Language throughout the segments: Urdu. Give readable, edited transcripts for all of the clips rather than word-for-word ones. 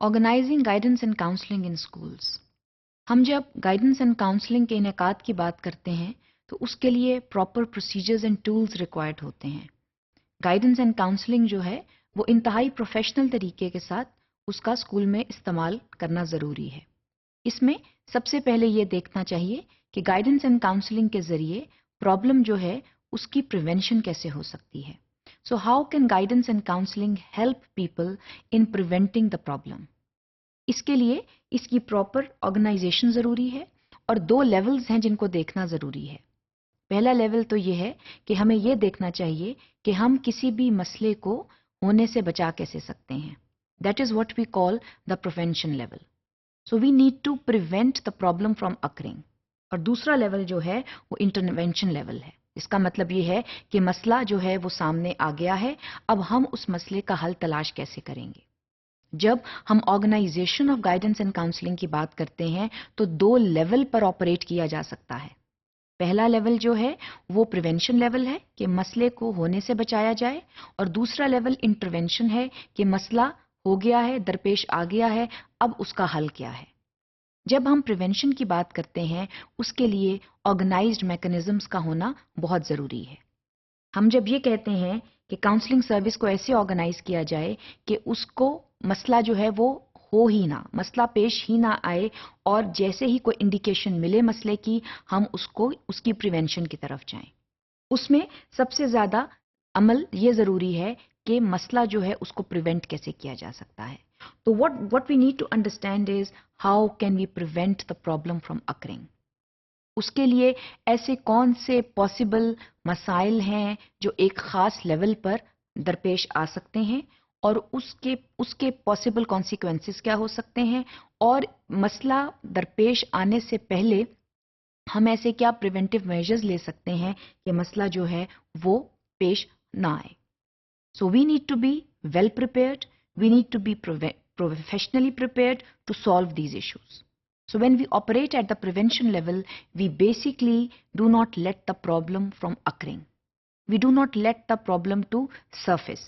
Organising guidance and counselling in schools. ہم جب گائیڈنس اینڈ کاؤنسلنگ کے انعقاد کی بات کرتے ہیں تو اس کے لیے proper procedures and tools required ہوتے ہیں. گائیڈنس اینڈ کاؤنسلنگ جو ہے وہ انتہائی پروفیشنل طریقے کے ساتھ اس کا اسکول میں استعمال کرنا ضروری ہے. اس میں سب سے پہلے یہ دیکھنا چاہیے کہ گائیڈنس اینڈ کاؤنسلنگ کے ذریعے پرابلم جو ہے اس کی پریونشن کیسے ہو سکتی ہے. So how can guidance and counselling help people in preventing the problem. اس کے لیے اس کی پراپر آرگنائزیشن ضروری ہے اور 2 لیولز ہیں جن کو دیکھنا ضروری ہے. پہلا لیول تو یہ ہے کہ ہمیں یہ دیکھنا چاہیے کہ ہم کسی بھی مسئلے کو ہونے سے بچا کیسے سکتے ہیں. That is what we call the prevention level. So we need to prevent the problem from occurring. اور دوسرا لیول جو ہے وہ انٹرونشن لیول ہے. اس کا مطلب یہ ہے کہ مسئلہ جو ہے وہ سامنے آ گیا ہے، اب ہم اس مسئلے کا حل تلاش کیسے کریں گے. جب ہم organisation of guidance and counselling کی بات کرتے ہیں تو 2 لیول پر آپریٹ کیا جا سکتا ہے. پہلا لیول جو ہے وہ پریونشن لیول ہے کہ مسئلے کو ہونے سے بچایا جائے، اور دوسرا لیول انٹرونشن ہے کہ مسئلہ ہو گیا ہے، درپیش آ گیا ہے، اب اس کا حل کیا ہے. جب ہم پریونشن کی بات کرتے ہیں اس کے لیے آرگنائزڈ میکنزمز کا ہونا بہت ضروری ہے. ہم جب یہ کہتے ہیں کہ کاؤنسلنگ سروس کو ایسے آرگنائز کیا جائے کہ اس کو مسئلہ جو ہے وہ ہو ہی نہ، مسئلہ پیش ہی نہ آئے، اور جیسے ہی کوئی انڈیکیشن ملے مسئلے کی ہم اس کی پریونشن کی طرف جائیں. اس میں سب سے زیادہ عمل یہ ضروری ہے کہ مسئلہ جو ہے اس کو پریونٹ کیسے کیا جا سکتا ہے. تو what we need to understand is how can we prevent the problem from occurring. اس کے لیے ایسے کون سے پاسبل مسائل ہیں جو ایک خاص لیول پر درپیش آ سکتے ہیں، اور اس کے پاسبل کانسیکوینسز کیا ہو سکتے ہیں، اور مسئلہ درپیش آنے سے پہلے ہم ایسے کیا پریونٹیو میجرز لے سکتے ہیں کہ مسئلہ جو ہے وہ پیش نہ آئے. So we need to be well prepared. We need to be professionally prepared to solve these issues. So when we operate at the prevention level, we basically do not let the problem from occurring. We do not let the problem to surface.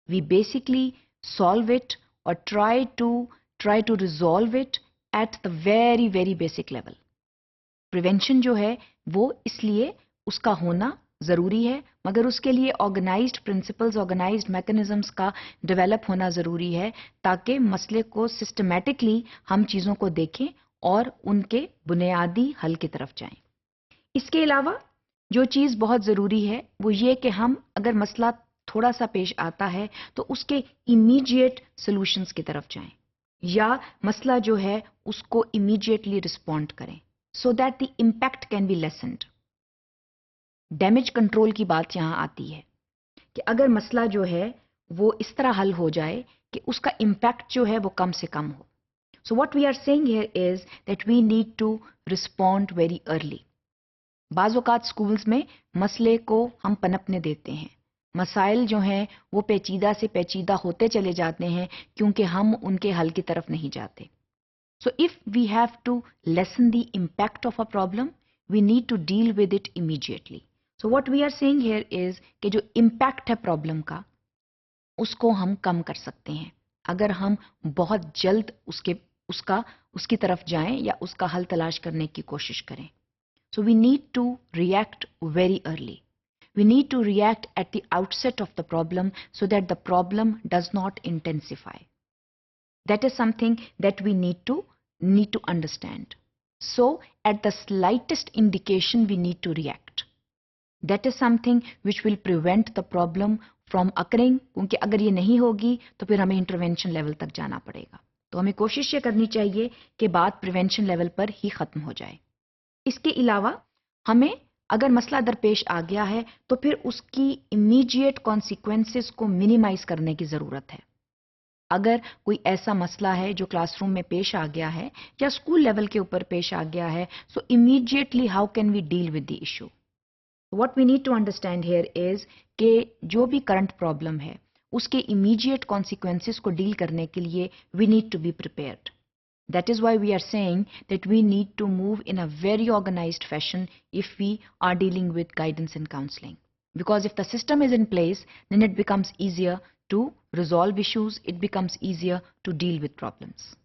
We basically solve it or try to resolve it at the very, very basic level. Prevention جو ہے وہ اس لیے اس کا ہونا ضروری ہے، مگر اس کے لیے آرگنائزڈ پرنسپلز، آرگنائزڈ میکنزمز کا ڈیولپ ہونا ضروری ہے تاکہ مسئلے کو سسٹمیٹکلی ہم چیزوں کو دیکھیں اور ان کے بنیادی حل کی طرف جائیں. اس کے علاوہ جو چیز بہت ضروری ہے وہ یہ کہ ہم اگر مسئلہ تھوڑا سا پیش آتا ہے تو اس کے امیڈیٹ سولوشنز کی طرف جائیں، یا مسئلہ جو ہے اس کو امیڈیٹلی رسپونڈ کریں so that the impact can be lessened. Damage control کی بات یہاں آتی ہے کہ اگر مسئلہ جو ہے وہ اس طرح حل ہو جائے کہ اس کا امپیکٹ جو ہے وہ کم سے کم ہو. So what we are seeing here is that we need to respond very early. بعض اوقات اسکولس میں مسئلے کو ہم پنپنے دیتے ہیں، مسائل جو ہیں وہ پیچیدہ سے پیچیدہ ہوتے چلے جاتے ہیں کیونکہ ہم ان کے حل کی طرف نہیں جاتے. So if we have to lessen the impact of a problem we need to deal with it immediately. So what we are seeing here is کہ جو امپیکٹ ہے پرابلم کا اس کو ہم کم کر سکتے ہیں اگر ہم بہت جلد اس کی طرف جائیں یا اس کا حل تلاش کرنے کی کوشش کریں. سو we need to react very early. We need to react at the out set of the problem so that the problem does not intensify. That is some thing that we need to understand. So at the slightest indication we need to react. That is something which will prevent the problem from occurring. کیونکہ اگر یہ نہیں ہوگی تو پھر ہمیں انٹرونشن لیول تک جانا پڑے گا. تو ہمیں کوشش یہ کرنی چاہیے کہ بات پریونشن لیول پر ہی ختم ہو جائے. اس کے علاوہ ہمیں اگر مسئلہ درپیش آ گیا ہے تو پھر اس کی امیڈیٹ کانسیکوینسز کو منیمائز کرنے کی ضرورت ہے. اگر کوئی ایسا مسئلہ ہے جو کلاس روم میں پیش آ گیا ہے یا اسکول لیول کے اوپر پیش آ گیا ہے، so immediately how can we deal with the issue. What we need to understand here is کہ جو بھی کرنٹ پرابلم ہے اس کے امیڈیٹ کانسیکوینسز کو ڈیل کرنے کے لیے we need to be prepared. That is why we are saying that we need to move in a very organized fashion if we are dealing with guidance and counseling. Because if the system is in place, then it becomes easier to resolve issues, it becomes easier to deal with problems.